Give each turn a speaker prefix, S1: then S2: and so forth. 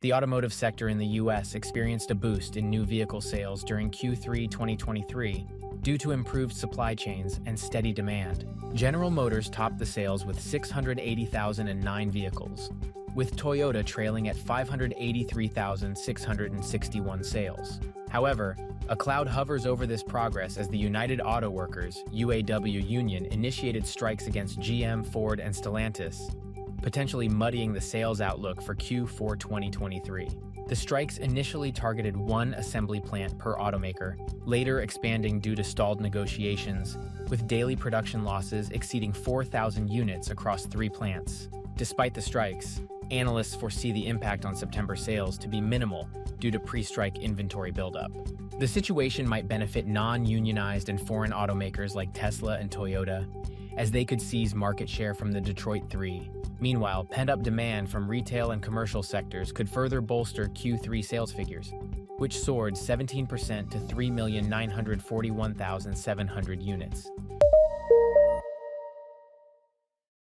S1: The automotive sector in the U.S. experienced a boost in new vehicle sales during Q3 2023 due to improved supply chains and steady demand. General Motors topped the sales with 680,009 vehicles, with Toyota trailing at 583,661 sales. However, a cloud hovers over this progress as the United Auto Workers (UAW) union initiated strikes against GM, Ford, and Stellantis, potentially muddying the sales outlook for Q4 2023. The strikes initially targeted one assembly plant per automaker, later expanding due to stalled negotiations, with daily production losses exceeding 4,000 units across 3 plants. Despite the strikes, analysts foresee the impact on September sales to be minimal due to pre-strike inventory buildup. The situation might benefit non-unionized and foreign automakers like Tesla and Toyota, as they could seize market share from the Detroit Three. Meanwhile, pent-up demand from retail and commercial sectors could further bolster Q3 sales figures, which soared 17% to 3,941,700 units.